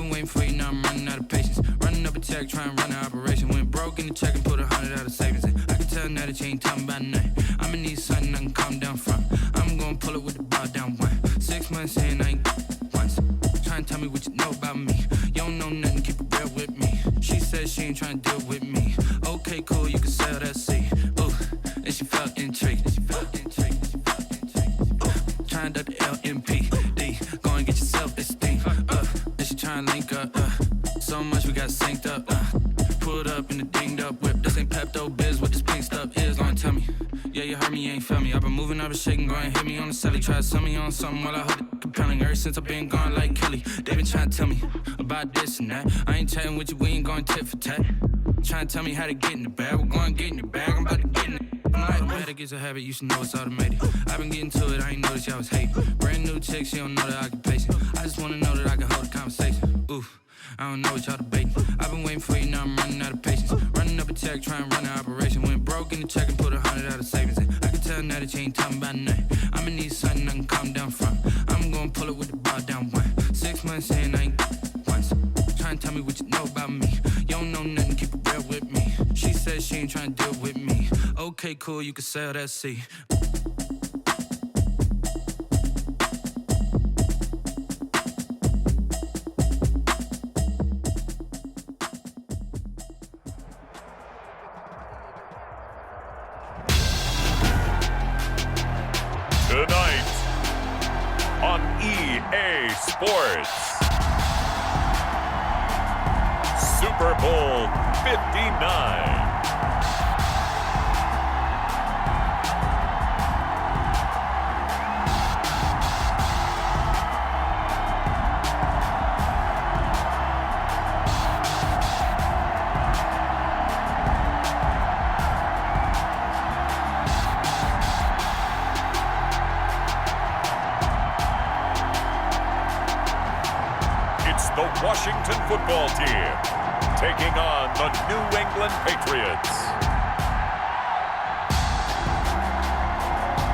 been waiting for you, now I'm running out of patience. Running up a check, trying to run an operation. Went broke in the check and put 100 out of savings in. I can tell now that you ain't talking about nothing. I'ma need something I can calm down from. I'm gonna pull it with the bar down one. 6 months in, I ain't once. Trying to tell me what you know about me. You don't know nothing, keep it real with me. She said she ain't trying to deal with me. Okay, cool, you can sell that seed. Ooh, and she felt intrigued. Trying to the LMPD. Go and get yourself esteem. And she trying to link up. So much we got synced up. Pulled up in the dinged up whip. This ain't Pepto Biz, what this pink stuff is. Long tell me. Yeah, you heard me, you ain't felt me. I've been moving, I've been shaking, go and hit me on the celly. Try to sell me on something while I hold it compelling. Ever since I've been gone like Kelly, they been trying to tell me about this and that. I ain't chatting with you, we ain't going tit for tat. Trying to tell me how to get in the bag. We're going to get in the bag, I'm about to get in it. Automatic is a habit, you should know it's automated. I've been getting to it, I ain't noticed y'all was hating. Brand new chick, she don't know the occupation. I just wanna know that I can hold a conversation. Oof, I don't know what y'all debating. I've been waiting for you, now I'm running out of patience. Running up a check, trying to run an operation. Went broke in the check and put 100 out of savings in. I can tell now that you ain't talking about nothing. I'ma need something I can calm down from. I'm gonna pull it with the bar down one. 6 months in, I ain't once. Trying to tell me what you know about me. You don't know nothing, keep it real with me. She said she ain't trying to deal with me. Okay, cool, you can sell that seed. Tonight on EA Sports, Super Bowl 59. The Washington football team taking on the New England Patriots.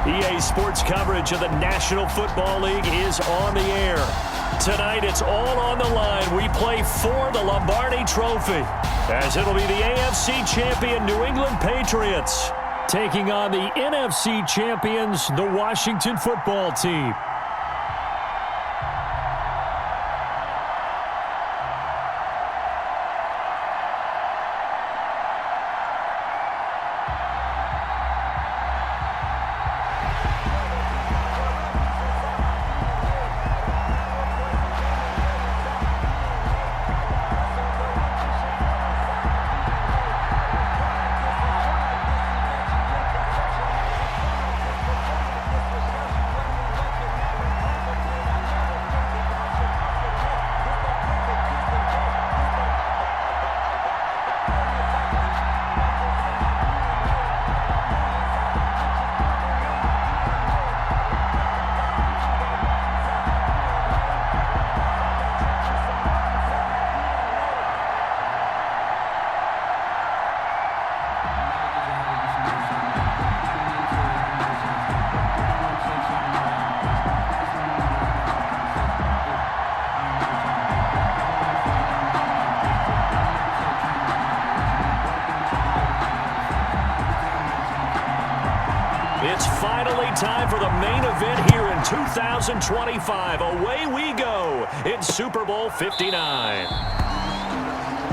EA Sports coverage of the National Football League is on the air. Tonight, it's all on the line. We play for the Lombardi Trophy, as it'll be the AFC champion New England Patriots taking on the NFC champions, the Washington football team. It's finally time for the main event here in 2025. Away we go in Super Bowl 59.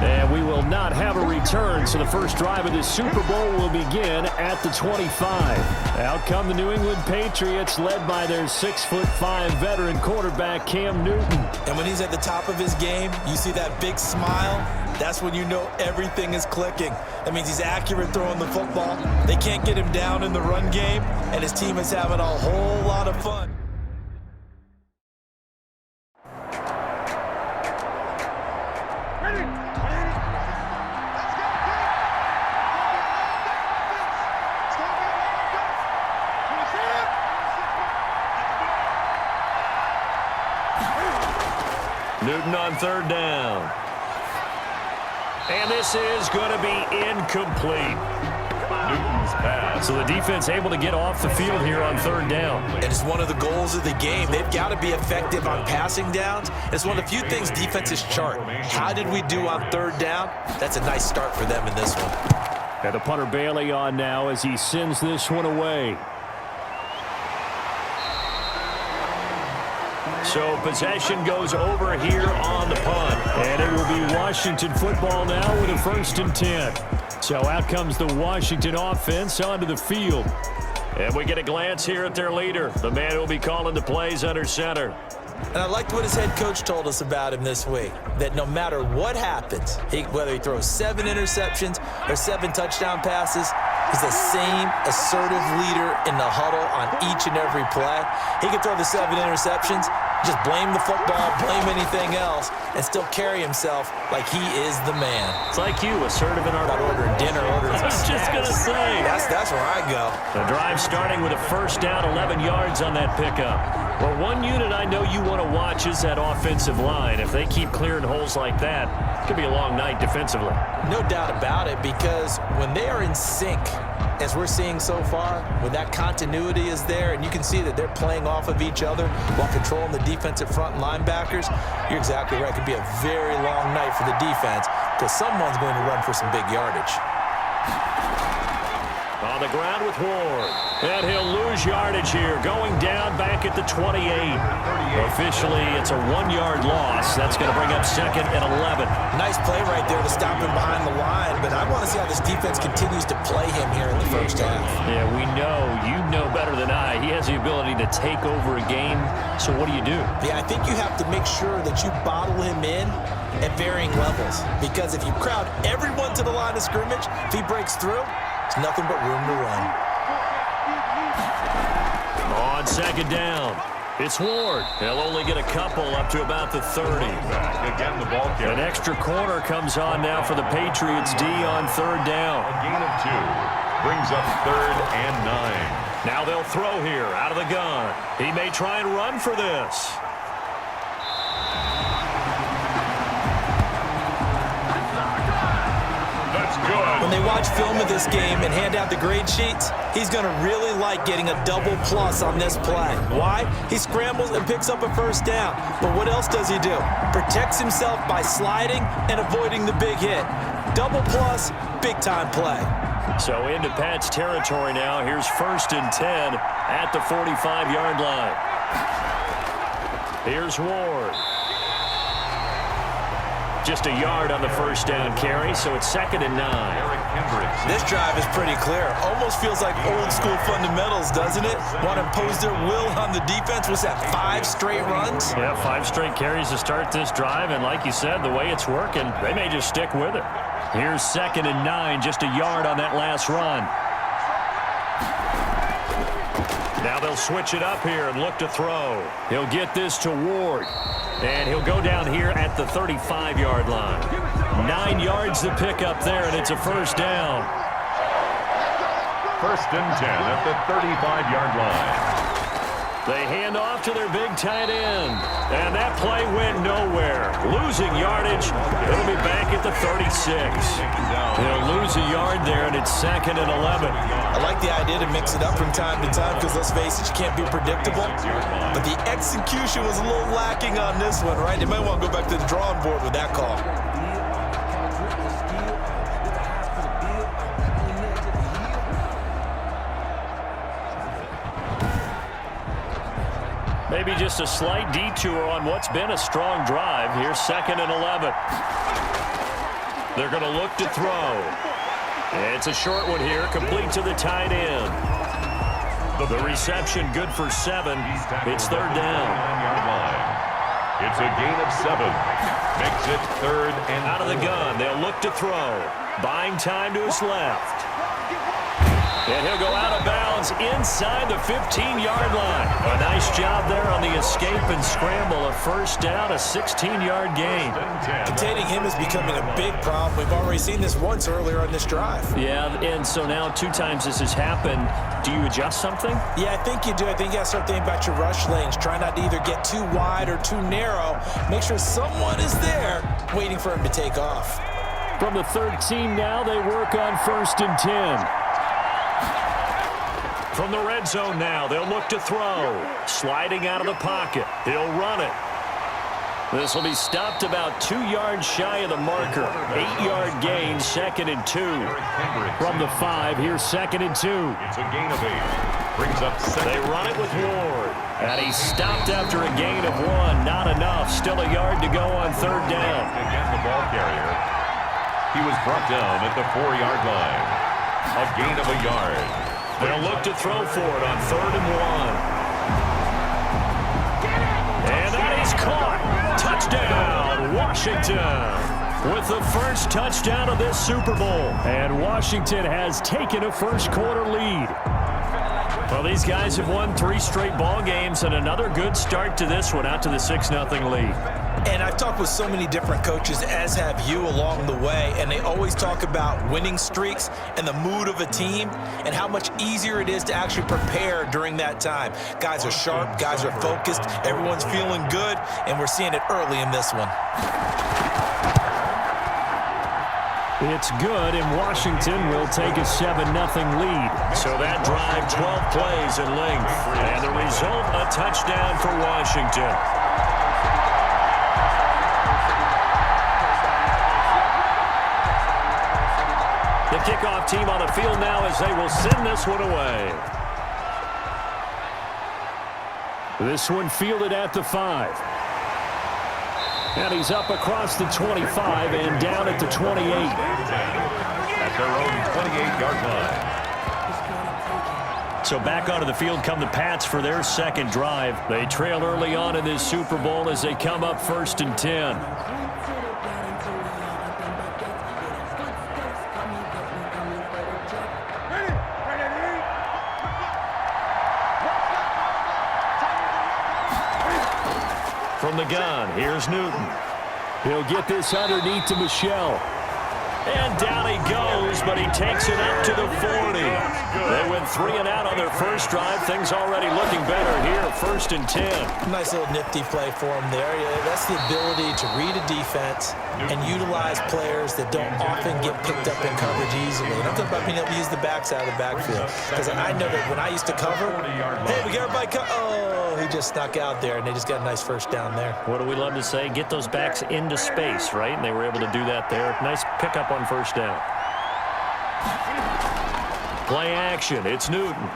And we will not have a return, so the first drive of this Super Bowl will begin at the 25. Out come the New England Patriots, led by their 6'5" veteran quarterback, Cam Newton. And when he's at the top of his game, you see that big smile. That's when you know everything is clicking. That means he's accurate throwing the football. They can't get him down in the run game, and his team is having a whole lot of fun. Newton on third down. And this is going to be incomplete. Newton's pass. So the defense able to get off the field here on third down. And it's one of the goals of the game. They've got to be effective on passing downs. It's one of the few things defenses chart. How did we do on third down? That's a nice start for them in this one. And the punter Bailey on now as he sends this one away. So possession goes over here on the punt. And it will be Washington football now with a 1st and 10. So out comes the Washington offense onto the field. And we get a glance here at their leader, the man who will be calling the plays under center. And I liked what his head coach told us about him this week, that no matter what happens, whether he throws 7 interceptions or 7 touchdown passes, he's the same assertive leader in the huddle on each and every play. He can throw the 7 interceptions, just blame the football, blame anything else, and still carry himself like he is the man. It's like you, assertive in our Not ordering dinner, ordering I was just going to say. That's where I go. The drive starting with a 1st down, 11 yards on that pickup. Well, one unit I know you want to watch is that offensive line. If they keep clearing holes like that, it could be a long night defensively. No doubt about it, because when they are in sync, as we're seeing so far, when that continuity is there and you can see that they're playing off of each other while controlling the defensive front linebackers, you're exactly right. It could be a very long night for the defense because someone's going to run for some big yardage. On the ground with Ward. And he'll lose yardage here, going down back at the 28. Officially, it's a 1-yard loss. That's going to bring up 2nd and 11. Nice play right there to stop him behind the line, but I want to see how this defense continues to play him here in the 1st half. Yeah, we know. You know better than I. He has the ability to take over a game. So what do you do? Yeah, I think you have to make sure that you bottle him in at varying levels, because if you crowd everyone to the line of scrimmage, if he breaks through, it's nothing but room to run. On 2nd down, it's Ward. He'll only get a couple up to about the 30. Again, the ball carrier. An extra corner comes on now for the Patriots D on 3rd down. A gain of 2 brings up 3rd and 9. Now they'll throw here out of the gun. He may try and run for this. When they watch film of this game and hand out the grade sheets, he's going to really like getting a double plus on this play. Why? He scrambles and picks up a 1st down. But what else does he do? Protects himself by sliding and avoiding the big hit. Double plus, big-time play. So into Pat's territory now. Here's 1st and 10 at the 45-yard line. Here's Ward. Just a yard on the 1st down carry, so it's 2nd and 9. This drive is pretty clear. Almost feels like old school fundamentals, doesn't it? Want to impose their will on the defense. Was that 5 straight runs? Yeah, 5 straight carries to start this drive, and like you said, the way it's working, they may just stick with it. Here's 2nd and 9, just a yard on that last run. Now they'll switch it up here and look to throw. He'll get this to Ward. And he'll go down here at the 35-yard line. 9 yards to pick up there, and it's a 1st down. 1st and 10 at the 35-yard line. They hand off to their big tight end. And that play went nowhere. Losing yardage. It'll be back at the 36. He'll lose a yard there, and it's 2nd and 11. I like the idea to mix it up from time to time because, let's face it, you can't be predictable. But the execution was a little lacking on this one, right? They might want to go back to the drawing board with that call. Maybe just a slight detour on what's been a strong drive. Here's 2nd and 11. They're going to look to throw. It's a short one here, complete to the tight end. The reception good for 7. It's 3rd down. It's a gain of 7. Makes it 3rd and out of the gun. They'll look to throw. Buying time to his left. And he'll go out of bounds inside the 15-yard line. A nice job there on the escape and scramble. A 1st down, a 16-yard gain. Containing him is becoming a big problem. We've already seen this once earlier on this drive. Yeah, and so now 2 times this has happened. Do you adjust something? Yeah, I think you do. I think you got to start thinking about your rush lanes. Try not to either get too wide or too narrow. Make sure someone is there waiting for him to take off. From the 13 now, they work on 1st and 10. From the red zone now, they'll look to throw. Sliding out of the pocket. He'll run it. This will be stopped about 2 yards shy of the marker. 8-yard gain, 2nd and 2. From the 5, here's 2nd and 2. It's a gain of 8. Brings up second. They run it with Ward. And he's stopped after a gain of 1. Not enough. Still a yard to go on 3rd down. Again, the ball carrier. He was brought down at the 4-yard line. A gain of a yard. They'll look to throw for it on 3rd and 1. And that is caught. Touchdown, Washington. With the first touchdown of this Super Bowl. And Washington has taken a first-quarter lead. Well, these guys have won 3 straight ball games and another good start to this one out to the 6-0 lead. And I've talked with so many different coaches, as have you, along the way, and they always talk about winning streaks and the mood of a team and how much easier it is to actually prepare during that time. Guys are sharp, guys are focused, everyone's feeling good, and we're seeing it early in this one. It's good, and Washington will take a 7-0 lead. So that drive, 12 plays in length. And the result, a touchdown for Washington. The kickoff team on the field now as they will send this one away. This one fielded at the 5. And he's up across the 25 and down at the 28. At their own 28-yard line. So back onto the field come the Pats for their second drive. They trail early on in this Super Bowl as they come up 1st and 10. From the gun, here's Newton. He'll get this underneath to Michel. And down he goes, but he takes it up to the 40. They went 3 and out on their first drive. Things already looking better here, 1st and 10. Nice little nifty play for him there. That's the ability to read a defense and utilize players that don't often get picked up in coverage easily. And I'm talking about being able to use the backside of the backfield. Because I know that when I used to cover, hey, we got everybody oh, he just snuck out there, and they just got a nice first down there. What do we love to say? Get those backs into space, right? And they were able to do that there. Nice pickup on 1st down. Play action. It's Newton.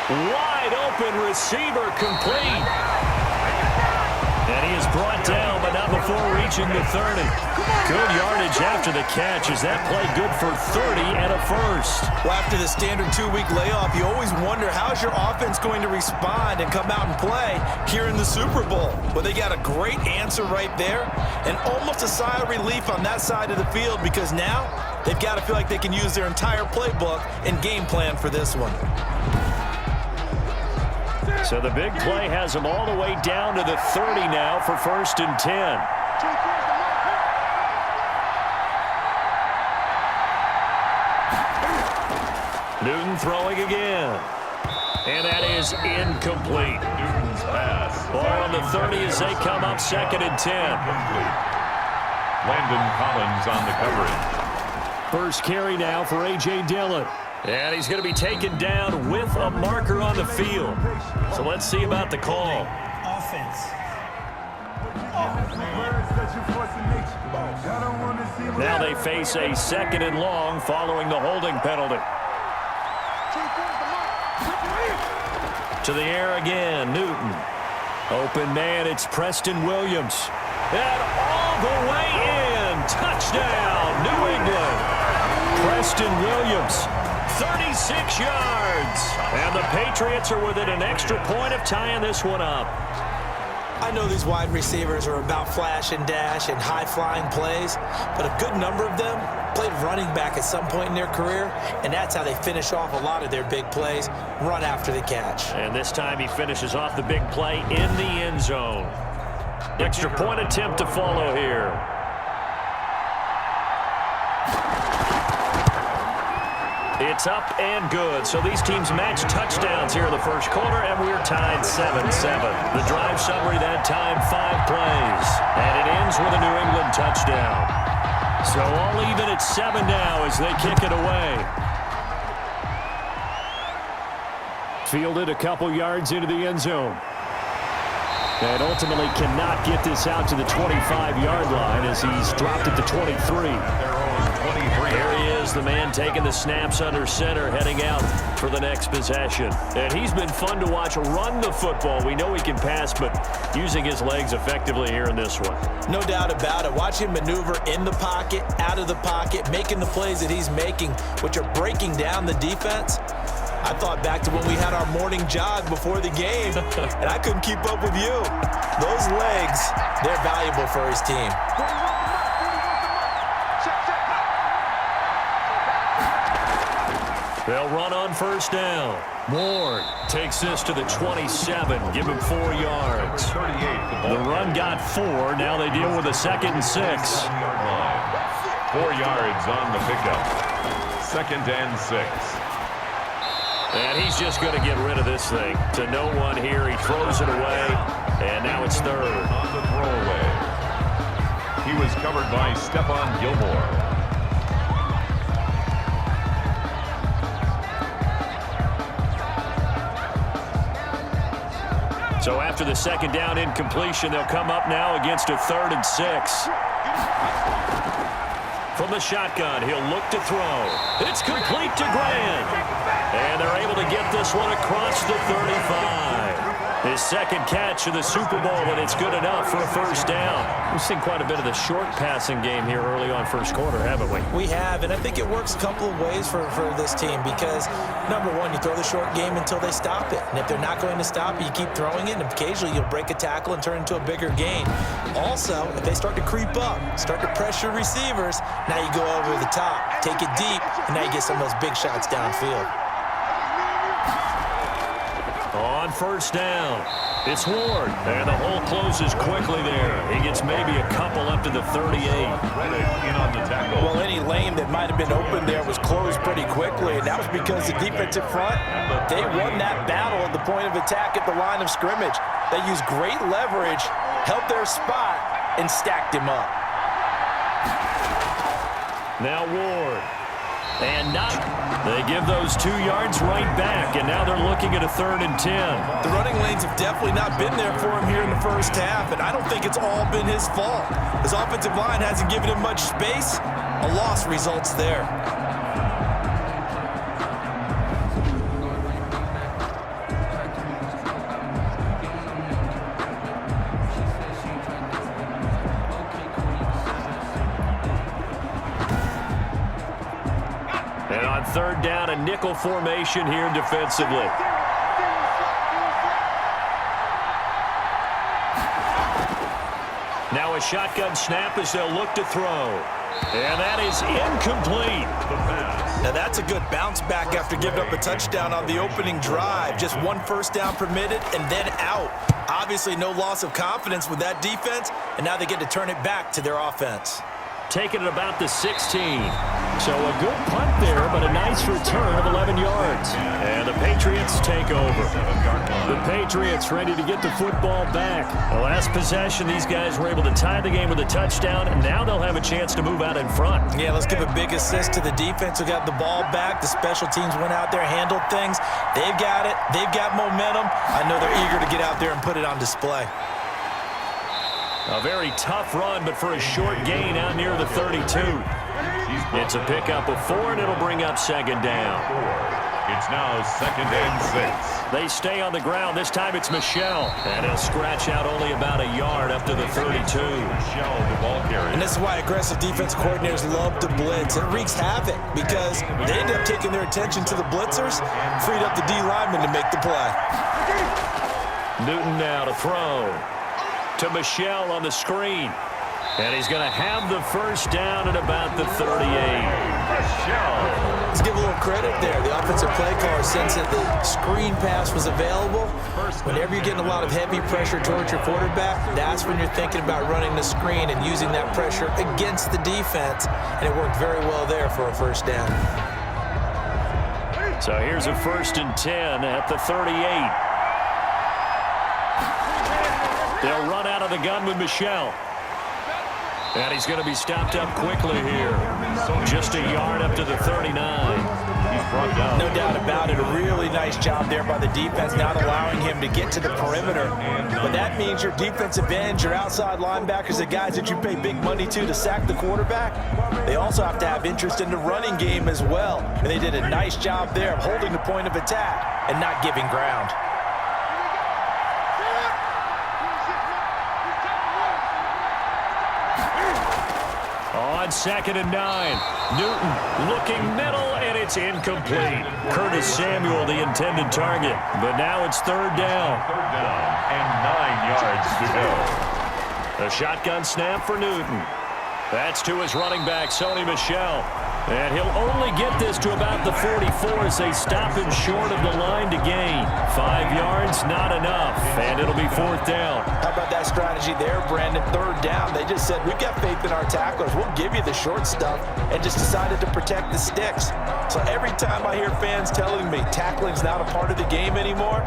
Wide open receiver complete. And he is brought down, but not before reaching the 30. Good yardage after the catch. Is that play good for 30 and a first? Well, after the standard 2-week layoff, you always wonder how's your offense going to respond and come out and play here in the Super Bowl. Well, they got a great answer right there and almost a sigh of relief on that side of the field because now they've got to feel like they can use their entire playbook and game plan for this one. So the big play has them all the way down to the 30 now for 1st and 10. Newton throwing again. And that is incomplete. Newton's pass. Ball on the 30 as they come up 2nd and 10. Landon Collins on the coverage. First carry now for A.J. Dillon. And he's going to be taken down with a marker on the field. So let's see about the call. Offense. Now they face a 2nd and long following the holding penalty. To the air again, Newton. Open man, it's Preston Williams. And all the way in. Touchdown, New England. Preston Williams. 36 yards. And the Patriots are within an extra point of tying this one up. I know these wide receivers are about flash and dash and high-flying plays, but a good number of them played running back at some point in their career, and that's how they finish off a lot of their big plays, run after the catch. And this time he finishes off the big play in the end zone. Extra point attempt to follow here. It's up and good. So these teams match touchdowns here in the first quarter, and we're tied 7-7. The drive summary that time, 5 plays. And it ends with a New England touchdown. So all even at 7 now as they kick it away. Fielded a couple yards into the end zone. And ultimately cannot get this out to the 25-yard line as he's dropped it to 23. Here he is, the man taking the snaps under center, heading out for the next possession. And he's been fun to watch run the football. We know he can pass, but using his legs effectively here in this one. No doubt about it. Watch him maneuver in the pocket, out of the pocket, making the plays that he's making, which are breaking down the defense. I thought back to when we had our morning jog before the game, and I couldn't keep up with you. Those legs, they're valuable for his team. They'll run on first down. Ward takes this to the 27. Give him 4 yards. The run got 4. Now they deal with a 2nd and 6. 4 yards on the pickup. 2nd and 6. And he's just going to get rid of this thing. To no one here. He throws it away. And now it's 3rd. On the throwaway. He was covered by Stephon Gilmore. So after the 2nd down incompletion, they'll come up now against a 3rd and 6. From the shotgun, he'll look to throw. It's complete to Grant. And they're able to get this one across the 35. His 2nd catch of the Super Bowl, and it's good enough for a 1st down. We've seen quite a bit of the short passing game here early on first quarter, haven't we? We have, and I think it works a couple of ways for this team because, number one, you throw the short game until they stop it. And if they're not going to stop it, you keep throwing it, and occasionally you'll break a tackle and turn it into a bigger gain. Also, if they start to creep up, start to pressure receivers, now you go over the top, take it deep, and now you get some of those big shots downfield. On first down, it's Ward. And the hole closes quickly there. He gets maybe a couple up to the 38. In on the tackle. Well, any lane that might have been open there was closed pretty quickly, and that was because the defensive front, they won that battle at the point of attack at the line of scrimmage. They used great leverage, held their spot, and stacked him up. Now Ward. And they give those 2 yards right back, and now they're looking at a 3rd and 10. The running lanes have definitely not been there for him here in the first half, and I don't think it's all been his fault. His offensive line hasn't given him much space. A loss results there. And on 3rd down, a nickel formation here defensively. Now a shotgun snap as they'll look to throw. And that is incomplete. Now that's a good bounce back after giving up a touchdown on the opening drive. Just 1 first down permitted and then out. Obviously no loss of confidence with that defense, and now they get to turn it back to their offense. Taking it about the 16. So a good punt there, but a nice return of 11 yards. And the Patriots take over. The Patriots ready to get the football back. The last possession, these guys were able to tie the game with a touchdown, and now they'll have a chance to move out in front. Yeah, let's give a big assist to the defense who got the ball back. The special teams went out there, handled things. They've got it. They've got momentum. I know they're eager to get out there and put it on display. A very tough run, but for a short gain out near the 32. It's a pickup of 4, and it'll bring up 2nd down. It's now 2nd and 6. They stay on the ground. This time it's Michel. And he'll scratch out only about a yard up to the 32. Michel, the ball carrier. And this is why aggressive defense coordinators love to blitz. It wreaks havoc because they end up taking their attention to the blitzers, freed up the D lineman to make the play. Newton now to throw. To Michel on the screen. And he's going to have the 1st down at about the 38. Let's give a little credit there. The offensive play caller sense that the screen pass was available. Whenever you're getting a lot of heavy pressure towards your quarterback, that's when you're thinking about running the screen and using that pressure against the defense. And it worked very well there for a 1st down. So here's a 1st and 10 at the 38. They'll run out of the gun with Michel. And he's going to be stopped up quickly here. Just a yard up to the 39. No doubt about it. A really nice job there by the defense, not allowing him to get to the perimeter. But that means your defensive ends, your outside linebackers, the guys that you pay big money to sack the quarterback, they also have to have interest in the running game as well. And they did a nice job there of holding the point of attack and not giving ground. On 2nd and 9, Newton looking middle, and it's incomplete. Curtis Samuel, the intended target, but now it's 3rd down. 3rd down and 9 yards to go. A shotgun snap for Newton. That's to his running back, Sony Michel. And he'll only get this to about the 44 as they stop him short of the line to gain. 5 yards, not enough, and it'll be 4th down. How about that strategy there, Brandon? 3rd down. They just said, we've got faith in our tacklers. We'll give you the short stuff, and just decided to protect the sticks. So every time I hear fans telling me tackling's not a part of the game anymore,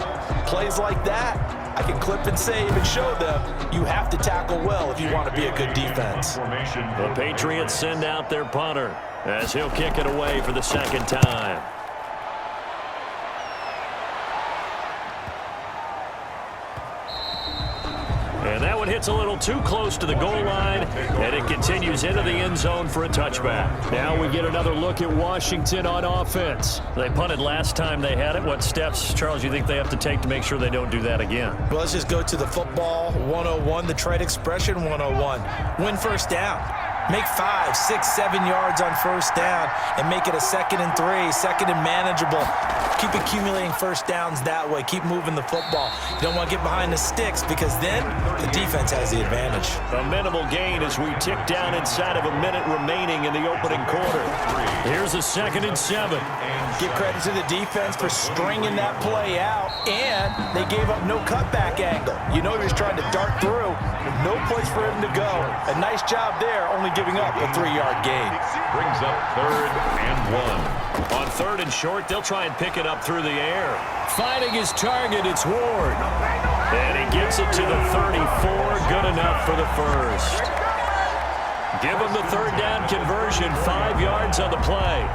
plays like that, I can clip and save and show them you have to tackle well if you want to be a good defense. The Patriots send out their punter as he'll kick it away for the 2nd time. And that one hits a little too close to the goal line, and it continues into the end zone for a touchback. Now we get another look at Washington on offense. They punted last time they had it. What steps, Charles, you think they have to take to make sure they don't do that again? Well, let's just go to the football 101, the trade expression 101. Win 1st down. Make 5, 6, 7 yards on 1st down and make it a 2nd and 3, 2nd and manageable. Keep accumulating 1st downs that way. Keep moving the football. You don't want to get behind the sticks because then the defense has the advantage. A minimal gain as we tick down inside of a minute remaining in the opening quarter. Here's a 2nd and 7. Give credit to the defense for stringing that play out, and they gave up no cutback angle. You know he was trying to dart through. No place for him to go. A nice job there, only giving up a 3-yard gain. Brings up 3rd and 1. On 3rd and short, they'll try and pick it up through the air. Finding his target, it's Ward. And he gets it to the 34, good enough for the 1st. Give him the 3rd down conversion, 5 yards on the play.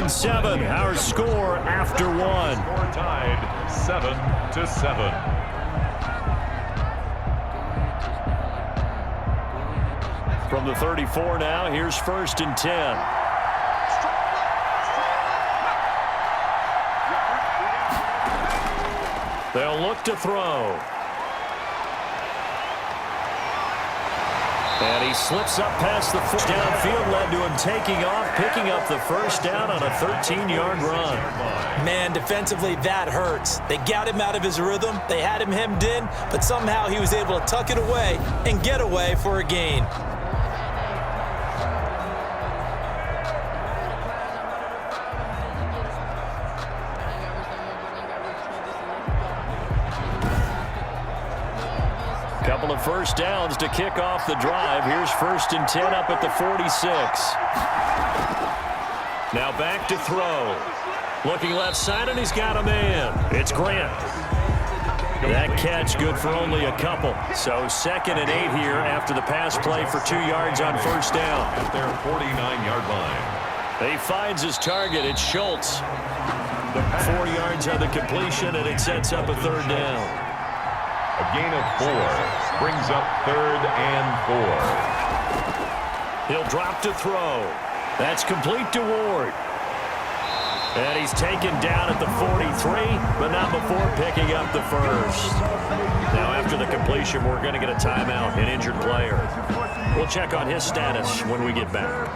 Seven, our score after 1. Score tied 7-7. From the 34 now, here's 1st and 10. They'll look to throw. And he slips up past the foot. Downfield led to him taking off, picking up the 1st down on a 13-yard run. Man, defensively, that hurts. They got him out of his rhythm. They had him hemmed in, but somehow he was able to tuck it away and get away for a gain. Couple of 1st downs to kick off the drive. Here's 1st and 10 up at the 46. Now back to throw. Looking left side, and he's got a man. It's Grant. That catch good for only a couple. So 2nd and 8 here after the pass play for 2 yards on 1st down. At their 49-yard line. He finds his target. It's Schultz. 4 yards on the completion, and it sets up a 3rd down. A gain of 4 brings up 3rd and 4. He'll drop to throw. That's complete to Ward. And he's taken down at the 43, but not before picking up the 1st. Now after the completion, we're going to get a timeout, an injured player. We'll check on his status when we get back.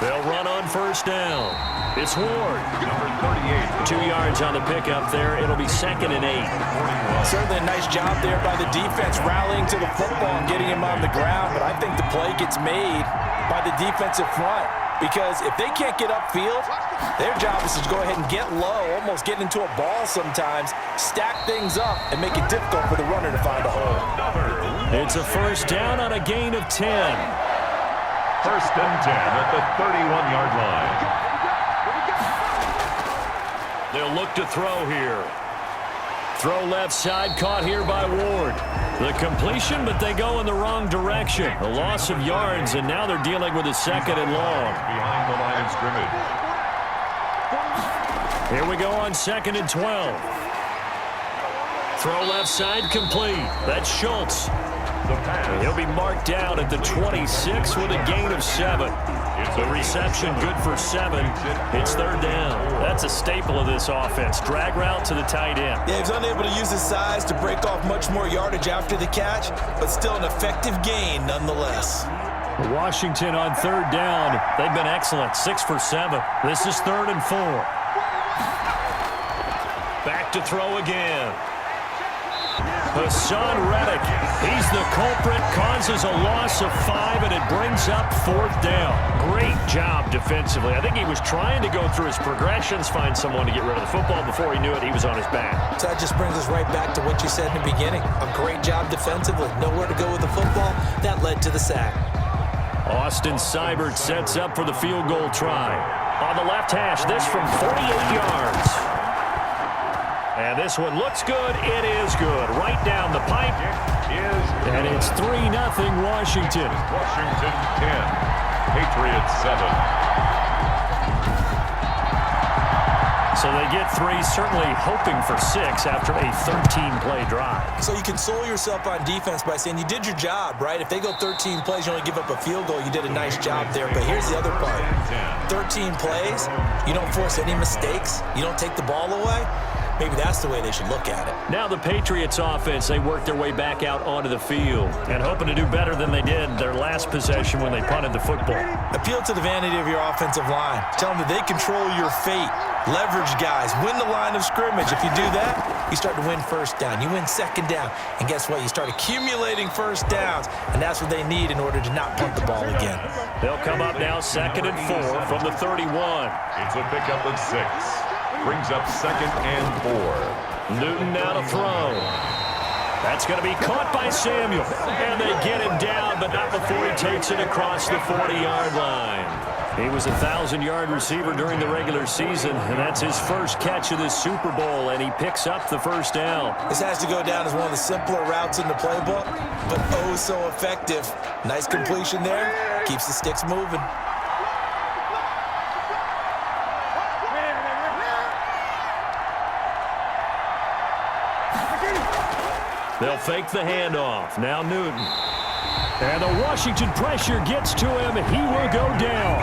They'll run on 1st down. It's Ward. Number 38. 2 yards on the pickup there. It'll be 2nd and 8. Certainly a nice job there by the defense, rallying to the football and getting him on the ground. But I think the play gets made by the defensive front, because if they can't get upfield, their job is to go ahead and get low, almost get into a ball sometimes, stack things up, and make it difficult for the runner to find a hole. It's a first down on a gain of 10. 1st and 10 at the 31-yard line. They'll look to throw here. Throw left side, caught here by Ward. The completion, but they go in the wrong direction. A loss of yards, and now they're dealing with a 2nd and long. Behind the line of scrimmage. Here we go on 2nd and 12. Throw left side, complete. That's Schultz. The pass. He'll be marked down at the 26 with a gain of 7. The reception good for 7. It's 3rd down. That's a staple of this offense. Drag route to the tight end. Yeah, he's unable to use his size to break off much more yardage after the catch, but still an effective gain nonetheless. Washington on 3rd down. They've been excellent. 6 for 7. This is 3rd and 4. Back to throw again. Hassan Reddick, he's the culprit, causes a loss of 5, and it brings up 4th down. Great job defensively. I think he was trying to go through his progressions, find someone to get rid of the football. Before he knew it, he was on his back. So that just brings us right back to what you said in the beginning. A great job defensively. Nowhere to go with the football. That led to the sack. Austin Seibert sets up for the field goal try. On the left hash, this from 48 yards. And this one looks good. It is good. Right down the pipe. And it's 3-0 Washington. Washington 10. Patriots 7. So they get 3, certainly hoping for 6 after a 13-play drive. So you console yourself on defense by saying you did your job, right? If they go 13 plays, you only give up a field goal, you did a nice job there. But here's the other part. 13 plays, you don't force any mistakes, you don't take the ball away. Maybe that's the way they should look at it. Now the Patriots offense, they work their way back out onto the field and hoping to do better than they did their last possession when they punted the football. Appeal to the vanity of your offensive line. Tell them that they control your fate. Leverage guys. Win the line of scrimmage. If you do that, you start to win 1st down. You win 2nd down. And guess what? You start accumulating 1st downs. And that's what they need in order to not punt the ball again. They'll come up now 2nd and 4 from the 31. It's a pickup of 6. Brings up 2nd and 4. Newton now to throw. That's going to be caught by Samuel. And they get him down, but not before he takes it across the 40-yard line. He was a 1,000-yard receiver during the regular season, and that's his first catch of this Super Bowl, and he picks up the 1st down. This has to go down as one of the simpler routes in the playbook, but oh so effective. Nice completion there. Keeps the sticks moving. They'll fake the handoff. Now Newton. And the Washington pressure gets to him. He will go down.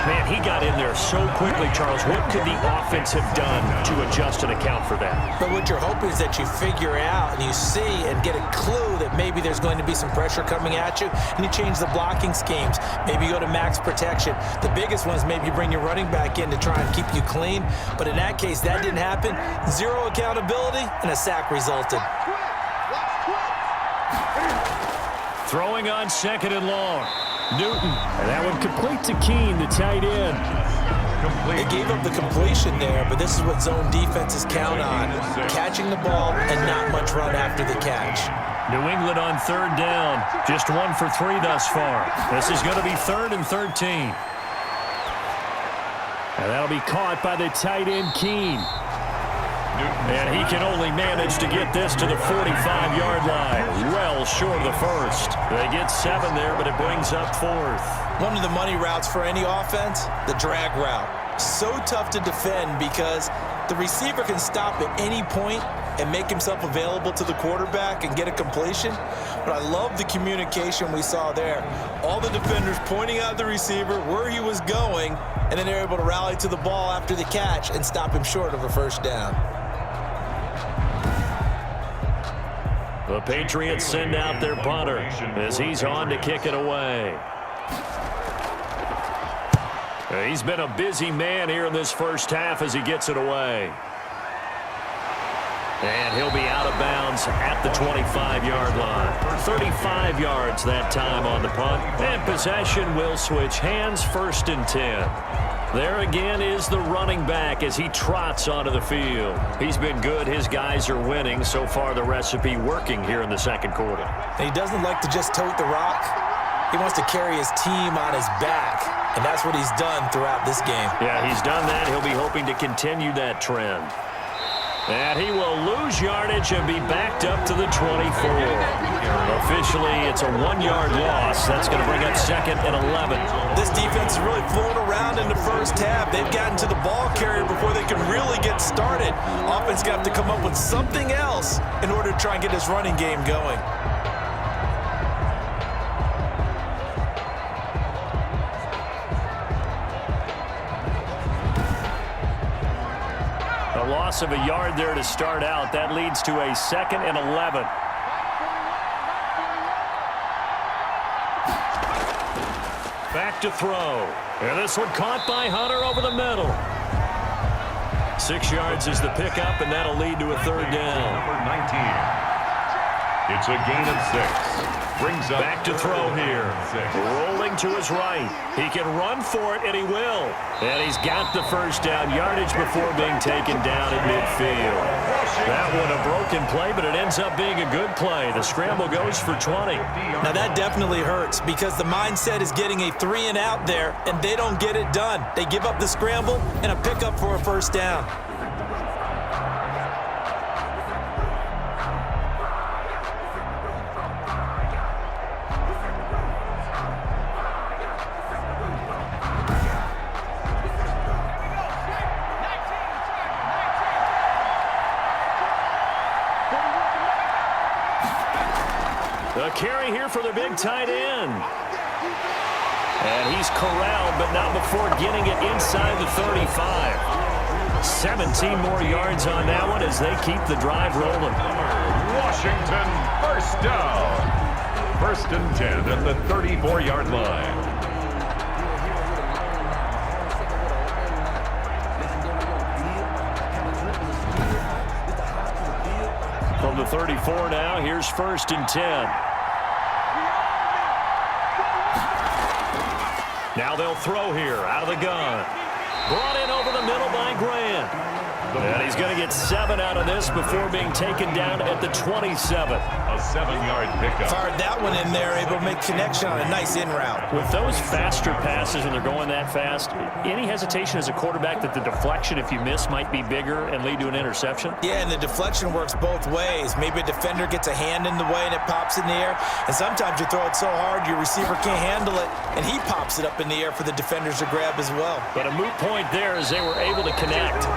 Man, he got in there so quickly, Charles. What could the offense have done to adjust and account for that? But what you're hoping is that you figure out and you see and get a clue that maybe there's going to be some pressure coming at you, and you change the blocking schemes. Maybe you go to max protection. The biggest one is maybe you bring your running back in to try and keep you clean. But in that case, that didn't happen. 0 accountability, and a sack resulted. Throwing on 2nd and long. Newton. And that one complete to Keene, the tight end. They gave up the completion there, but this is what zone defenses count on. Catching the ball and not much run after the catch. New England on 3rd down. Just 1 for 3 thus far. This is going to be 3rd and 13. And that'll be caught by the tight end, Keene. And he can only manage to get this to the 45-yard line. Well short of the 1st. They get 7 there, but it brings up 4th. One of the money routes for any offense, the drag route. So tough to defend because the receiver can stop at any point and make himself available to the quarterback and get a completion. But I love the communication we saw there. All the defenders pointing out the receiver where he was going, and then they're able to rally to the ball after the catch and stop him short of a 1st down. The Patriots send out their punter as he's on to kick it away. He's been a busy man here in this first half as he gets it away. And he'll be out of bounds at the 25-yard line. 35 yards that time on the punt. And possession will switch hands, 1st and 10. There again is the running back as he trots onto the field. He's been good. His guys are winning. So far, the recipe working here in the second quarter. And he doesn't like to just tote the rock. He wants to carry his team on his back. And that's what he's done throughout this game. Yeah, he's done that. He'll be hoping to continue that trend. And he will lose yardage and be backed up to the 24. Officially, it's a 1-yard loss. That's going to bring up 2nd and 11. This defense is really flown around in the first half. They've gotten to the ball carrier before they can really get started. Offense got to come up with something else in order to try and get this running game going. Loss of a yard there to start out. That leads to a 2nd and 11. Back to throw. And this one caught by Hunter over the middle. 6 yards is the pickup, and that'll lead to a 3rd down. Number 19. It's a gain of 6. Brings up back to throw here. Rolling to his right. He can run for it, and he will. And he's got the 1st down yardage before being taken down at midfield. That one a broken play, but it ends up being a good play. The scramble goes for 20. Now that definitely hurts because the mindset is getting a 3 and out there, and they don't get it done. They give up the scramble and a pickup for a 1st down. The carry here for the big tight end. And he's corralled, but not before getting it inside the 35. 17 more yards on that one as they keep the drive rolling. Washington, 1st down. 1st and 10 at the 34-yard line. From the 34 now, here's 1st and 10. Now they'll throw here out of the gun. Brought in over the middle by Grant. And he's going to get 7 out of this before being taken down at the 27. A 7-yard pickup. Fired that one in there, able to make connection on a nice in route. With those faster passes when they're going that fast, any hesitation as a quarterback that the deflection, if you miss, might be bigger and lead to an interception? Yeah, and the deflection works both ways. Maybe a defender gets a hand in the way and it pops in the air. And sometimes you throw it so hard your receiver can't handle it, and he pops it up in the air for the defenders to grab as well. But a moot point there as they were able to connect.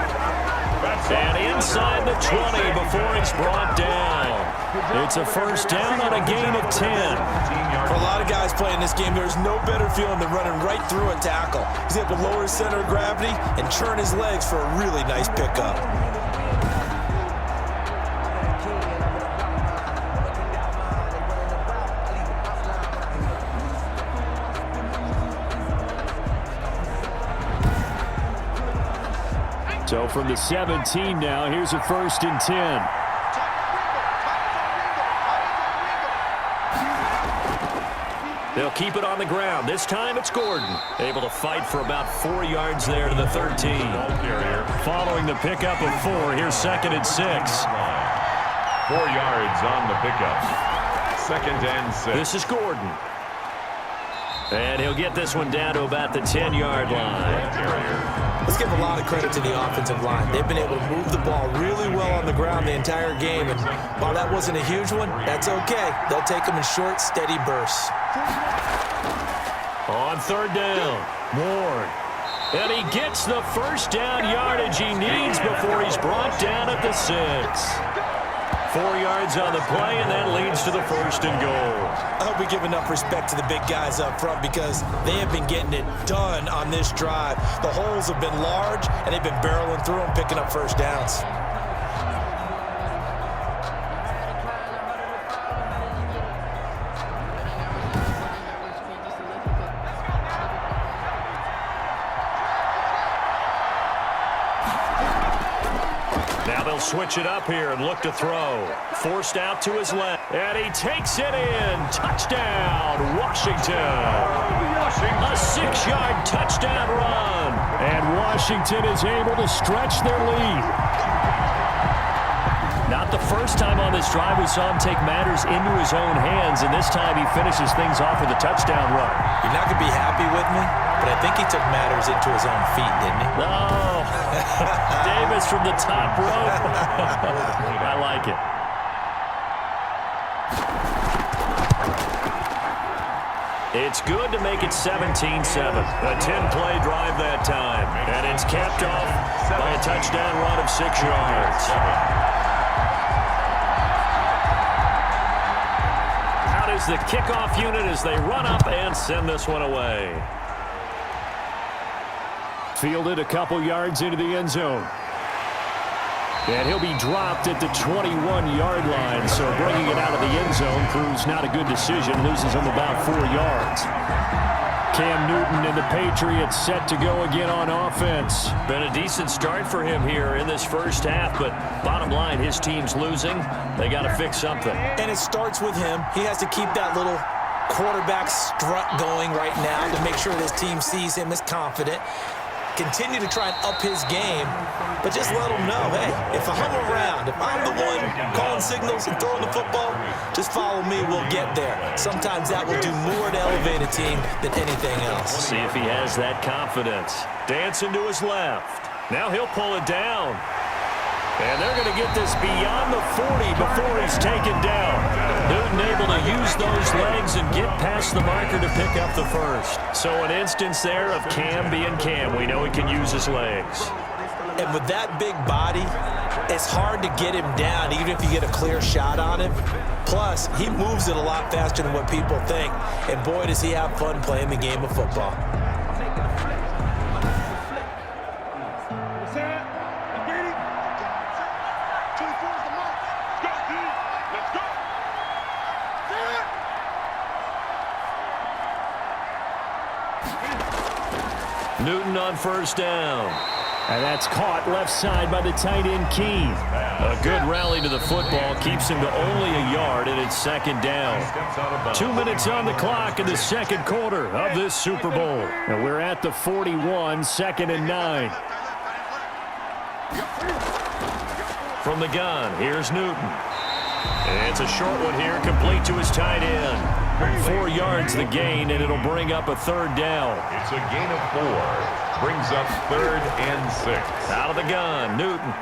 And inside the 20 before it's brought down. It's a 1st down on a gain of 10. For a lot of guys playing this game, there's no better feeling than running right through a tackle. He's able to lower his center of gravity and churn his legs for a really nice pickup. So from the 17 now, here's a 1st and 10. They'll keep it on the ground. This time it's Gordon. Able to fight for about 4 yards there to the 13. Following the pickup of 4, here's 2nd and 6. 4 yards on the pickup. 2nd and 6. This is Gordon. And he'll get this one down to about the 10-yard line. Let's give a lot of credit to the offensive line. They've been able to move the ball really well on the ground the entire game. And while that wasn't a huge one, that's okay. They'll take them in short, steady bursts. On 3rd down, Ward. And he gets the 1st down yardage he needs before he's brought down at the 6. 4 yards on the play, and that leads to the 1st and goal. I hope we give enough respect to the big guys up front because they have been getting it done on this drive. The holes have been large, and they've been barreling through them, picking up 1st downs. He'll switch it up here and look to throw. Forced out to his left. And he takes it in. Touchdown, Washington. A 6-yard touchdown run. And Washington is able to stretch their lead. Not the first time on this drive we saw him take matters into his own hands, and this time he finishes things off with a touchdown run. You're not going to be happy with me, but I think he took matters into his own feet, didn't he? Oh, Davis from the top rope. I like it. It's good to make it 17-7. A 10-play drive that time, and it's capped off by a touchdown run of 6 yards. Is the kickoff unit as they run up and send this one away. Fielded a couple yards into the end zone. And he'll be dropped at the 21-yard line, so bringing it out of the end zone proves not a good decision. Loses him about 4 yards. Cam Newton and the Patriots set to go again on offense. Been a decent start for him here in this first half, but bottom line, his team's losing. They got to fix something. And it starts with him. He has to keep that little quarterback strut going right now to make sure his team sees him as confident. Continue to try and up his game, but just let him know, hey, if I'm around, if I'm the one calling signals and throwing the football, just follow me, we'll get there. Sometimes that will do more to elevate a team than anything else. See if he has that confidence. Dancing to his left. Now he'll pull it down. And they're going to get this beyond the 40 before he's taken down. Newton able to use those legs and get past the marker to pick up the first. So an instance there of Cam being Cam. We know he can use his legs. And with that big body, it's hard to get him down, even if you get a clear shot on him. Plus, he moves it a lot faster than what people think. And boy, does he have fun playing the game of football. Newton on first down. And that's caught left side by the tight end Keene. A good rally to the football keeps him to only a yard, and it's second down. 2 minutes on the clock in the second quarter of this Super Bowl. And we're at the 41, 2nd and 9. From the gun, here's Newton. And it's a short one here, complete to his tight end. 4 yards the gain, and it'll bring up a third down. It's a gain of 4. Brings up 3rd and 6. Out of the gun, Newton.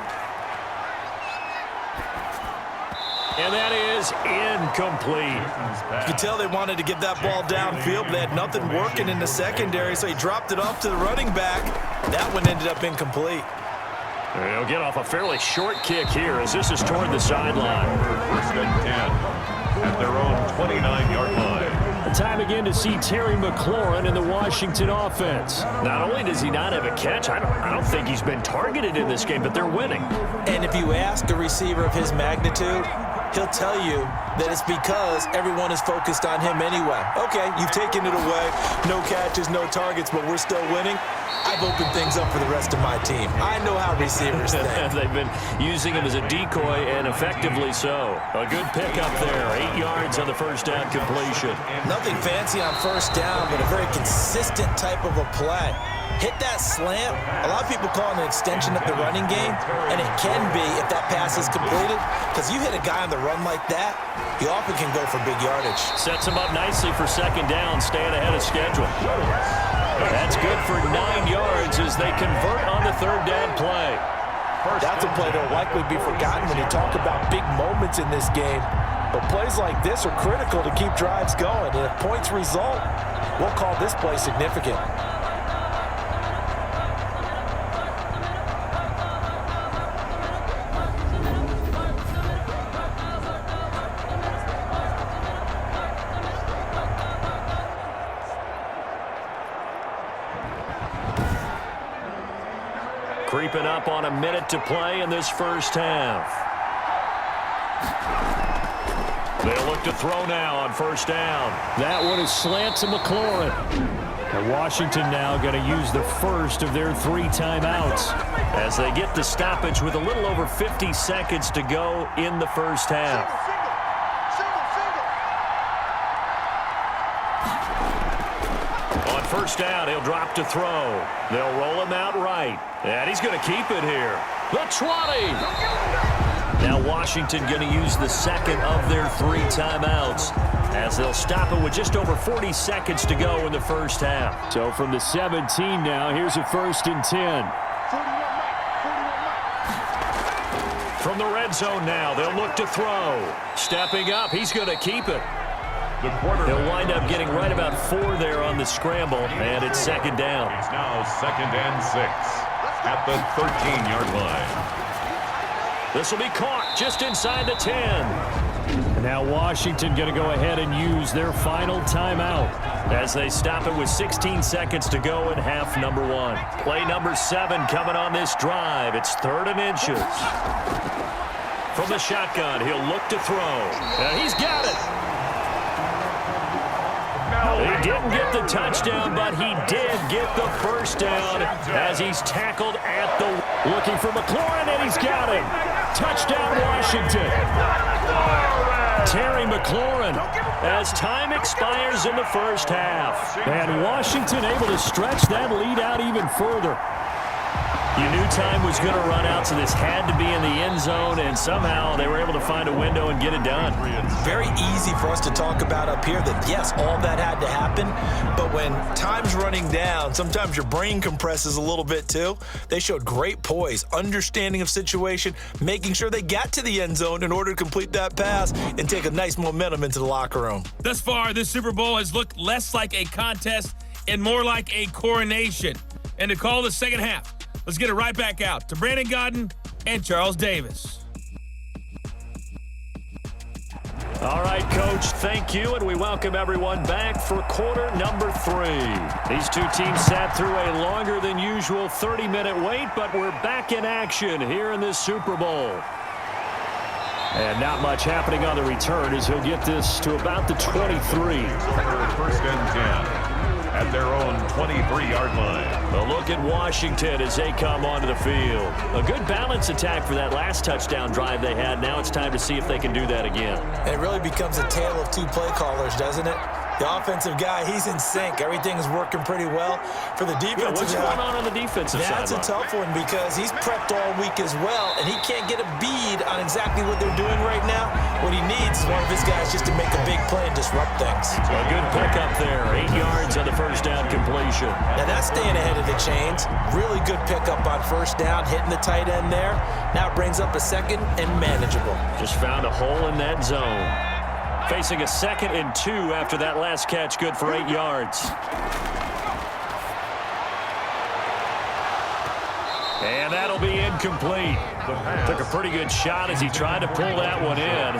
And that is incomplete. You could tell they wanted to get that ball downfield, but they had nothing working in the secondary, so he dropped it off to the running back. That one ended up incomplete. He'll get off a fairly short kick here as this is toward the sideline. 1st and 10 at their own 29-yard line. Time again to see Terry McLaurin in the Washington offense. Not only does he not have a catch, I don't think he's been targeted in this game, but they're winning. And if you ask a receiver of his magnitude, he'll tell you that it's because everyone is focused on him anyway. Okay, you've taken it away. No catches, no targets, but we're still winning. I've opened things up for the rest of my team. I know how receivers think. They've been using him as a decoy, and effectively so. A good pickup there. 8 yards on the first down completion. Nothing fancy on first down, but a very consistent type of a play. Hit that slant. A lot of people call it an extension of the running game, and it can be if that pass is completed, because you hit a guy on the run like that, he often can go for big yardage. Sets him up nicely for second down, staying ahead of schedule. That's good for 9 yards as they convert on the third down play. That's a play that will likely be forgotten when you talk about big moments in this game. But plays like this are critical to keep drives going, and if points result, we'll call this play significant. Creeping up on a minute to play in this first half. They'll look to throw now on first down. That one is slant to McLaurin. And Washington now going to use the first of their 3 timeouts as they get the stoppage with a little over 50 seconds to go in the first half. On first down, he'll drop to throw. They'll roll him out right. And he's going to keep it here. The 20. Now Washington going to use the second of their 3 timeouts as they'll stop it with just over 40 seconds to go in the first half. So from the 17 now, here's a 1st and 10. From the red zone now, they'll look to throw. Stepping up, he's going to keep it. He'll wind up getting right about 4 there on the scramble, and it's 2nd down. It's now 2nd and 6 at the 13-yard line. This will be caught just inside the 10. And now Washington going to go ahead and use their final timeout as they stop it with 16 seconds to go in half number 1. Play number 7 coming on this drive. It's 3rd and inches. From the shotgun, he'll look to throw. And he's got it. He didn't get the touchdown, but he did get the first down as he's tackled at the... Looking for McLaurin, and he's got him. Touchdown, Washington. Terry McLaurin as time expires in the first half. And Washington able to stretch that lead out even further. You knew time was going to run out, so this had to be in the end zone, and somehow they were able to find a window and get it done. Very easy for us to talk about up here that, yes, all that had to happen, but when time's running down, sometimes your brain compresses a little bit too. They showed great poise, understanding of situation, making sure they got to the end zone in order to complete that pass and take a nice momentum into the locker room. Thus far, this Super Bowl has looked less like a contest and more like a coronation. And to call the second half, let's get it right back out to Brandon Godden and Charles Davis. All right, Coach, thank you, and we welcome everyone back for quarter number 3. These two teams sat through a longer than usual 30-minute wait, but we're back in action here in this Super Bowl. And not much happening on the return as he'll get this to about the 23. 1st and 10. At their own 23-yard line. A look at Washington as they come onto the field. A good balance attack for that last touchdown drive they had. Now it's time to see if they can do that again. And it really becomes a tale of 2 play callers, doesn't it? The offensive guy, he's in sync. Everything is working pretty well. For the defensive what's going on the defensive side? That's a tough one because he's prepped all week as well, and he can't get a bead on exactly what they're doing right now. What he needs is one of his guys just to make a big play and disrupt things. A good pickup there. 8 yards on the first down completion. Now that's staying ahead of the chains. Really good pickup on first down, hitting the tight end there. Now it brings up a 2nd and manageable. Just found a hole in that zone. Facing a 2nd and 2 after that last catch, good for 8 yards. And that'll be incomplete. Took a pretty good shot as he tried to pull that one in.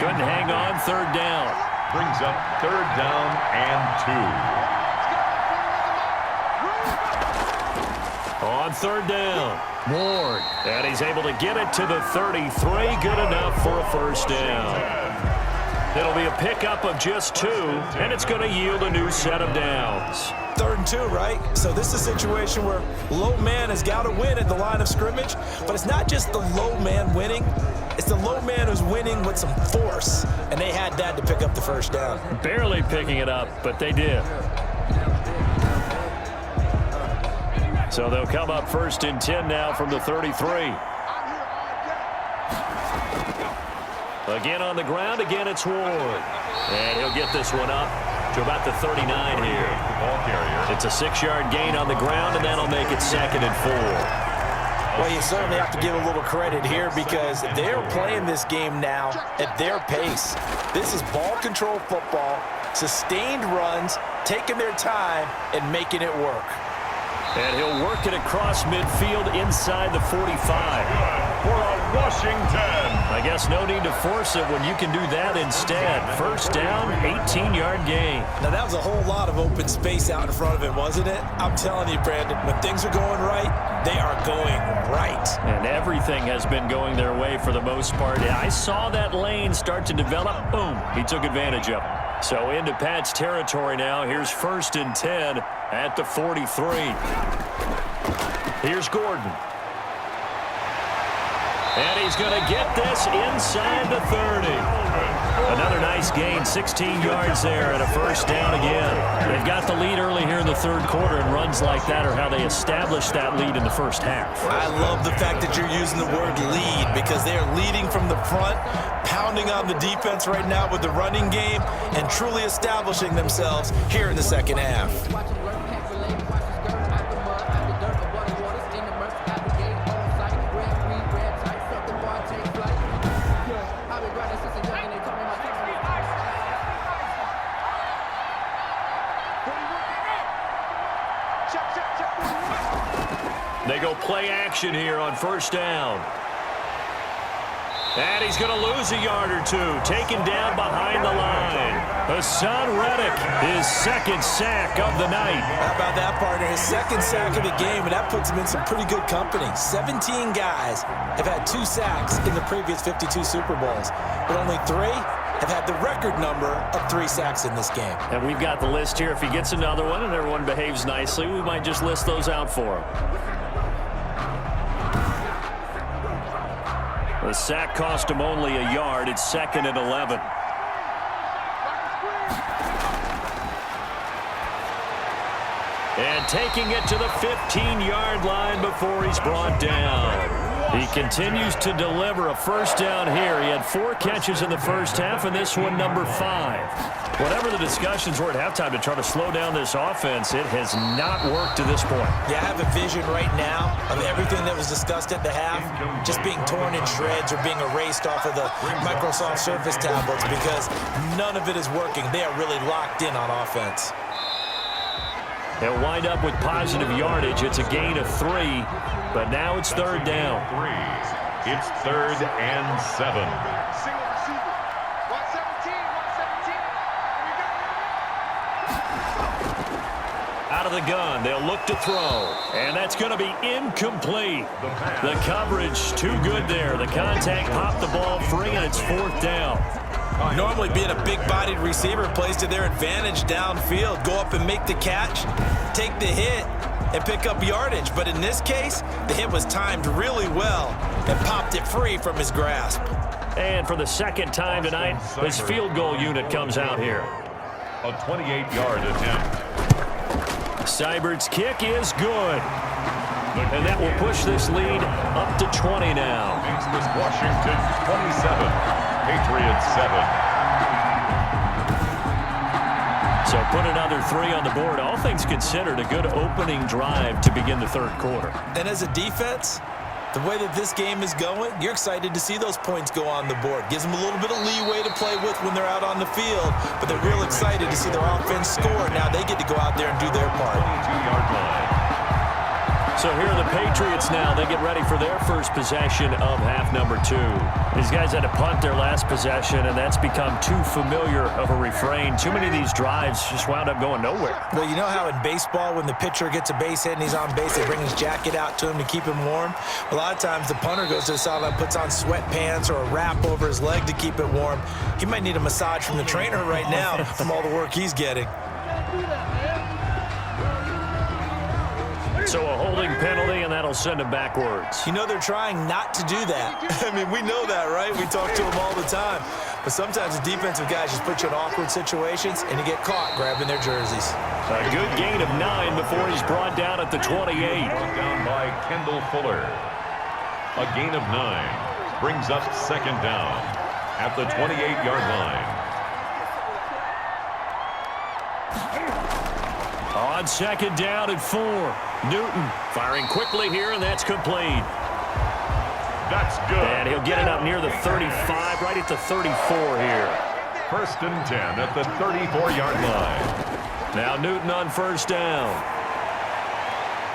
Couldn't hang on, 3rd down. Brings up 3rd down and 2. On 3rd down, Ward. And he's able to get it to the 33. Good enough for a first down. It'll be a pickup of just 2, and it's going to yield a new set of downs. 3rd and 2, right? So this is a situation where low man has got to win at the line of scrimmage, but it's not just the low man winning. It's the low man who's winning with some force, and they had that to pick up the first down. Barely picking it up, but they did. So they'll come up 1st and 10 now from the 33. Again on the ground, again it's Ward. And he'll get this one up to about the 39 here. Ball carrier. It's a 6-yard gain on the ground, and that'll make it 2nd and 4. Well, you certainly have to give a little credit here because they're playing this game now at their pace. This is ball control football, sustained runs, taking their time, and making it work. And he'll work it across midfield inside the 45. For a Washington I guess no need to force it when you can do that instead. First down, 18-yard gain. Now, that was a whole lot of open space out in front of him, wasn't it? I'm telling you, Brandon, when things are going right, they are going right. And everything has been going their way for the most part. I saw that lane start to develop. Boom, he took advantage of it. So into Pat's territory now. Here's 1st and 10 at the 43. Here's Gordon. And he's going to get this inside the 30. Another nice gain, 16 yards there and a first down again. They've got the lead early here in the third quarter, and runs like that are how they establish that lead in the first half. I love the fact that you're using the word lead, because they are leading from the front, pounding on the defense right now with the running game, and truly establishing themselves here in the second half. They go play action here on first down. And he's going to lose a yard or two. Taken down behind the line. Hassan Reddick, his second sack of the night. How about that, partner? His second sack of the game, and that puts him in some pretty good company. 17 guys have had 2 sacks in the previous 52 Super Bowls, but only 3 have had the record number of 3 sacks in this game. And we've got the list here. If he gets another one and everyone behaves nicely, we might just list those out for him. The sack cost him only a yard. It's 2nd and 11. And taking it to the 15-yard line before he's brought down. He continues to deliver a first down here. He had 4 catches in the first half, and this one number 5. Whatever the discussions were at halftime to try to slow down this offense, it has not worked to this point. Yeah, I have a vision right now of everything that was discussed at the half just being torn in shreds or being erased off of the Microsoft Surface tablets, because none of it is working. They are really locked in on offense. They'll wind up with positive yardage. It's a gain of 3, but now it's 3rd down. It's 3rd and 7. Out of the gun, they'll look to throw, and that's going to be incomplete. The coverage too good there. The contact popped the ball free, and it's 4th down. Normally, being a big-bodied receiver plays to their advantage downfield. Go up and make the catch, take the hit, and pick up yardage. But in this case, the hit was timed really well and popped it free from his grasp. And for the second time tonight, this field goal unit comes out here. A 28-yard attempt. Seibert's kick is good. And that will push this lead up to 20 now. Makes this Washington 27. Patriots 7. So put another 3 on the board. All things considered, a good opening drive to begin the third quarter. And as a defense, the way that this game is going, you're excited to see those points go on the board. Gives them a little bit of leeway to play with when they're out on the field, but they're real excited to see their offense score. Now they get to go out there and do their part. 22-yard line. So here are the Patriots now. They get ready for their first possession of half number 2. These guys had to punt their last possession, and that's become too familiar of a refrain. Too many of these drives just wound up going nowhere. Well, you know how in baseball, when the pitcher gets a base hit and he's on base, they bring his jacket out to him to keep him warm? A lot of times the punter goes to the sideline, puts on sweatpants or a wrap over his leg to keep it warm. He might need a massage from the trainer right now from all the work he's getting. So a holding penalty, and that'll send him backwards. You know they're trying not to do that. I mean, we know that, right? We talk to them all the time. But sometimes the defensive guys just put you in awkward situations, and you get caught grabbing their jerseys. A good gain of 9 before he's brought down at the 28. Brought down by Kendall Fuller. A gain of 9 brings up 2nd down at the 28-yard line. On 2nd down and 4. Newton firing quickly here, and that's complete. That's good. And he'll get it up near the 35, right at the 34 here. 1st and 10 at the 34-yard line. Now Newton on 1st down.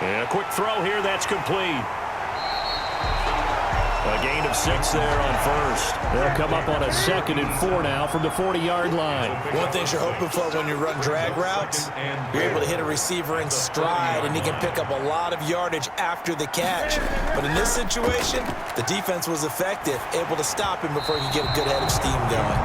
And a quick throw here, that's complete. A gain of 6 there on first. They'll come up on a 2nd and 4 now from the 40-yard line. One thing you're hoping for when you run drag routes, you're able to hit a receiver in stride, and he can pick up a lot of yardage after the catch. But in this situation, the defense was effective, able to stop him before he could get a good head of steam going.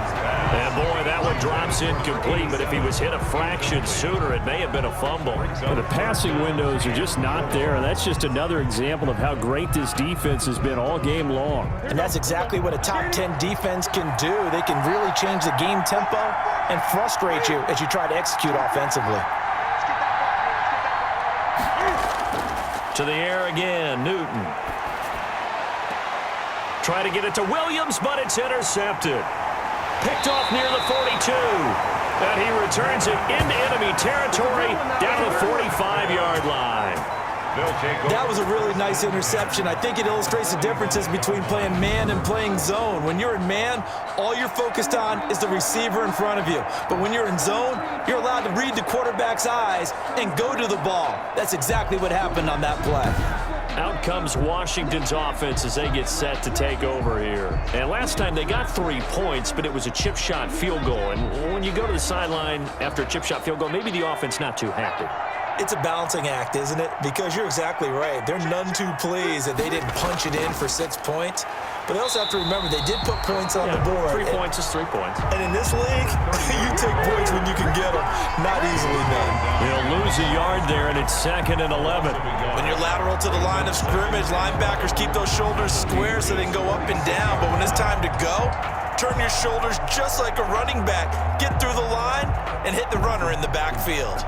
And boy, that one drops incomplete, but if he was hit a fraction sooner, it may have been a fumble. But the passing windows are just not there, and that's just another example of how great this defense has been all game long. And that's exactly what a top 10 defense can do. They can really change the game tempo and frustrate you as you try to execute offensively. To the air again, Newton. Try to get it to Williams, but it's intercepted. Picked off near the 42. And he returns it into enemy territory down the 45-yard line. That was a really nice interception. I think it illustrates the differences between playing man and playing zone. When you're in man, all you're focused on is the receiver in front of you. But when you're in zone, you're allowed to read the quarterback's eyes and go to the ball. That's exactly what happened on that play. Out comes Washington's offense as they get set to take over here. And last time they got 3 points, but it was a chip shot field goal. And when you go to the sideline after a chip shot field goal, maybe the offense not too happy. It's a balancing act, isn't it? Because you're exactly right. They're none too pleased that they didn't punch it in for 6 points. But they also have to remember they did put points on the board. 3 points is 3 points. And in this league, you take points when you can get them. Not easily done. He'll lose a yard there, and it's 2nd and 11. When you're lateral to the line of scrimmage, linebackers keep those shoulders square so they can go up and down. But when it's time to go, turn your shoulders just like a running back. Get through the line and hit the runner in the backfield.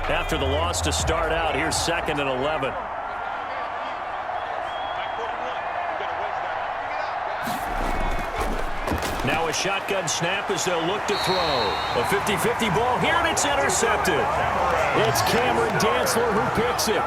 After the loss to start out, here's 2nd and 11. Now a shotgun snap as they'll look to throw. A 50-50 ball here, and it's intercepted. It's Cameron Dantzler who picks it.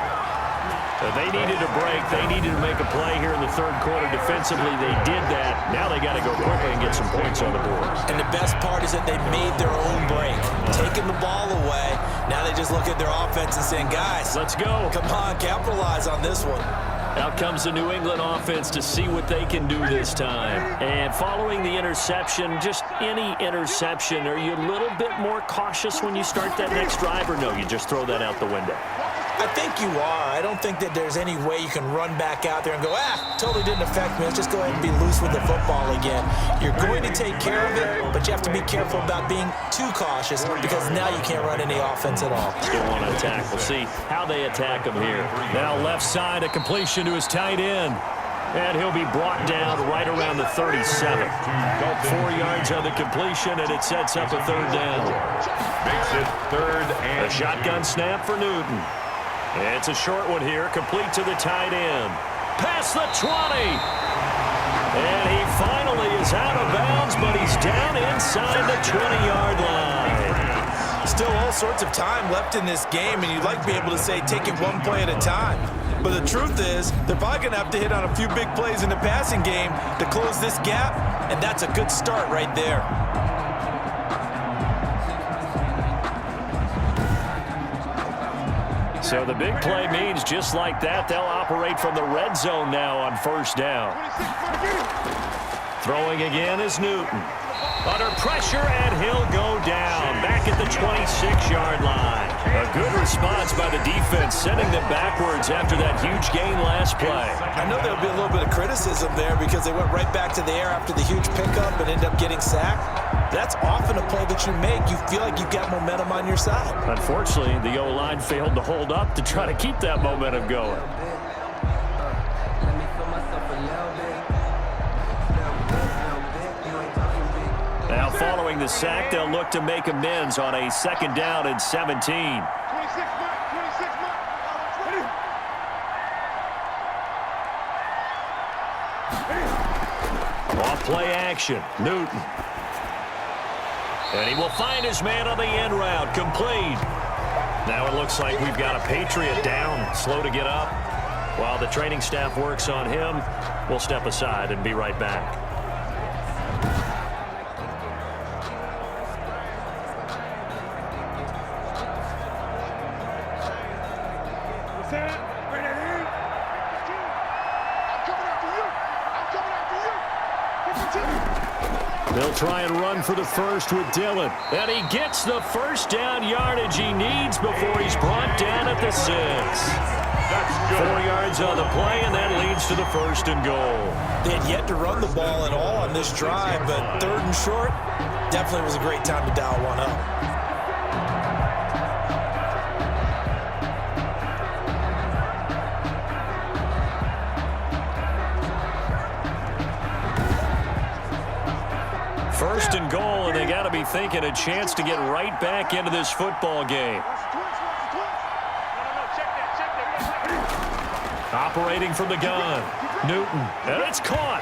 They needed a break. They needed to make a play here in the 3rd quarter. Defensively, they did that. Now they got to go quickly and get some points on the board. And the best part is that they made their own break. Taking the ball away, now they just look at their offense and saying, guys, let's go. Come on, capitalize on this one. Out comes the New England offense to see what they can do this time. And following the interception, just any interception, are you a little bit more cautious when you start that next drive, or no, you just throw that out the window? I think you are. I don't think that there's any way you can run back out there and go, totally didn't affect me. Let's just go ahead and be loose with the football again. You're going to take care of it, but you have to be careful about being too cautious because now you can't run any offense at all. Still want to attack. We'll see how they attack him here. Now left side, a completion to his tight end. And he'll be brought down right around the 37. 4 yards on the completion, and it sets up a 3rd down. Makes it 3rd and a shotgun snap for Newton. It's a short one here, complete to the tight end. Past the 20. And he finally is out of bounds, but he's down inside the 20-yard line. Still all sorts of time left in this game, and you'd like to be able to say take it one play at a time. But the truth is, they're probably going to have to hit on a few big plays in the passing game to close this gap, and that's a good start right there. So the big play means just like that, they'll operate from the red zone now on 1st down. Throwing again is Newton. Under pressure, and he'll go down back at the 26-yard line. A good response by the defense, sending them backwards after that huge gain last play. I know there'll be a little bit of criticism there because they went right back to the air after the huge pickup and ended up getting sacked. That's often a play that you make. You feel like you've got momentum on your side. Unfortunately, the O-line failed to hold up to try to keep that momentum going. Now following the sack, they'll look to make amends on a 2nd down and 17. Off play action, Newton. And he will find his man on the end route, complete. Now it looks like we've got a Patriot down, slow to get up. While the training staff works on him, we'll step aside and be right back. Ready? They'll try and run for the first with Dillon. And he gets the first down yardage he needs before he's brought down at the 6. 4 yards on the play, and that leads to the 1st and goal. They had yet to run the ball at all on this drive, but 3rd and short definitely was a great time to dial one up. First and goal, and they got to be thinking a chance to get right back into this football game. Operating from the gun, Newton, and it's caught.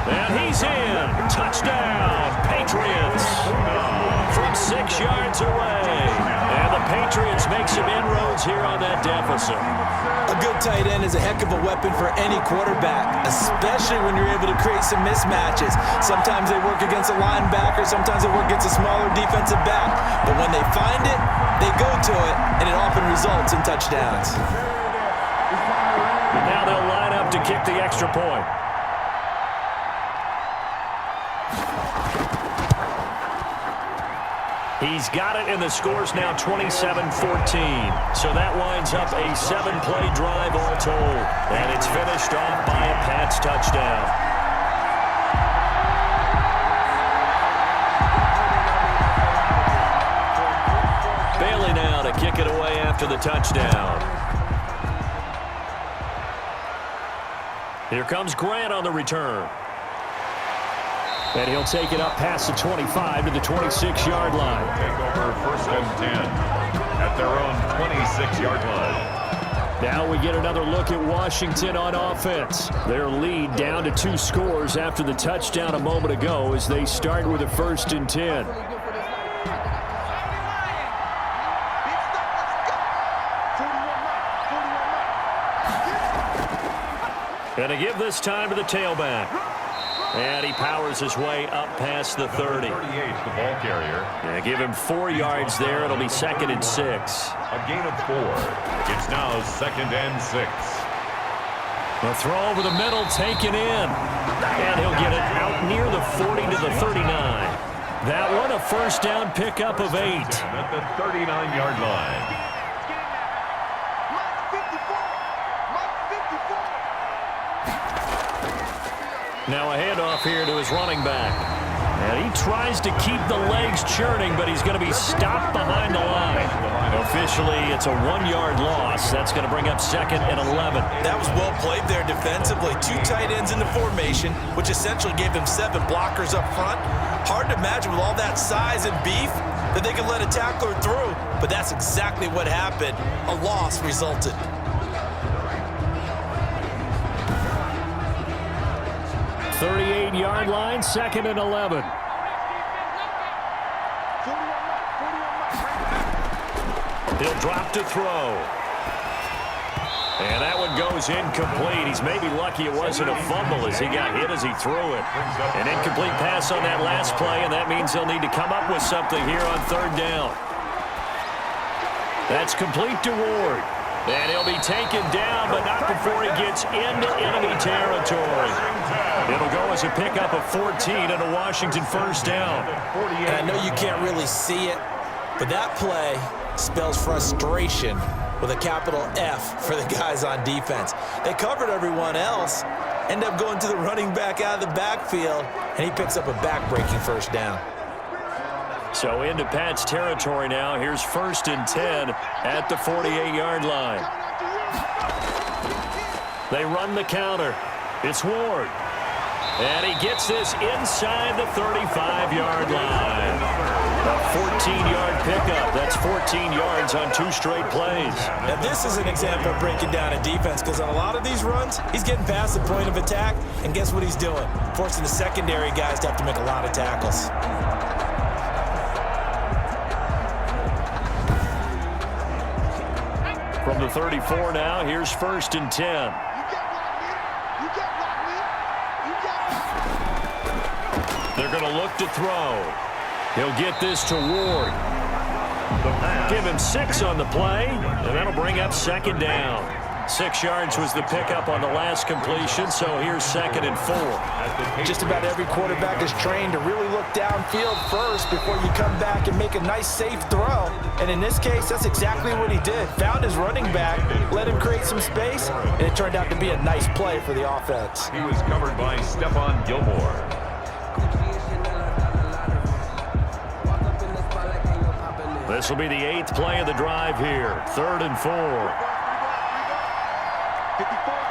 And he's in. Touchdown, Patriots. From 6 yards away. And the Patriots make some inroads here on that deficit. A good tight end is a heck of a weapon for any quarterback, especially when you're able to create some mismatches. Sometimes they work against a linebacker, sometimes they work against a smaller defensive back. But when they find it, they go to it, and it often results in touchdowns. Now they'll line up to kick the extra point. He's got it, and the score's now 27-14. So that winds up a 7-play drive all told. And it's finished off by a Pats touchdown. Bailey now to kick it away after the touchdown. Here comes Grant on the return. And he'll take it up past the 25 to the 26-yard line. Take over 1st and 10 at their own 26-yard line. Now we get another look at Washington on offense. Their lead down to 2 scores after the touchdown a moment ago as they start with a 1st and 10. And to give this time to the tailback. And he powers his way up past the 30. 38, the ball carrier. Yeah, give him 4 yards there. It'll be 2nd and 6. A gain of 4. It's now 2nd and 6. The throw over the middle, taken in. And he'll get it out near the 40 to the 39. That one a first down pickup of 8. At the 39-yard line. Now a handoff here to his running back. And he tries to keep the legs churning, but he's going to be stopped behind the line. Officially, it's a 1-yard loss. That's going to bring up 2nd and 11. That was well played there defensively. 2 tight ends in the formation, which essentially gave them 7 blockers up front. Hard to imagine with all that size and beef that they could let a tackler through, but that's exactly what happened. A loss resulted. 38-yard line, 2nd and 11. He'll drop to throw. And that one goes incomplete. He's maybe lucky it wasn't a fumble as he got hit as he threw it. An incomplete pass on that last play, and that means they'll need to come up with something here on 3rd down. That's complete to Ward. And he'll be taken down, but not before he gets into enemy territory. It'll go as a pickup of 14 and a Washington first down. And I know you can't really see it, but that play spells frustration with a capital F for the guys on defense. They covered everyone else, end up going to the running back out of the backfield, and he picks up a back-breaking first down. So into Pat's territory now. Here's 1st and 10 at the 48-yard line. They run the counter. It's Ward. And he gets this inside the 35-yard line. A 14-yard pickup. That's 14 yards on 2 straight plays. Now this is an example of breaking down a defense, because on a lot of these runs, he's getting past the point of attack, and guess what he's doing? Forcing the secondary guys to have to make a lot of tackles. From the 34 now, here's 1st and 10. They're going to look to throw. He'll get this to Ward. Give him 6 on the play, and that'll bring up 2nd down. 6 yards was the pickup on the last completion, so here's 2nd and 4. Just about every quarterback is trained to really look downfield first before you come back and make a nice, safe throw. And in this case, that's exactly what he did. Found his running back, let him create some space, and it turned out to be a nice play for the offense. He was covered by Stephon Gilmore. This will be the 8th play of the drive here. 3rd and 4. 54.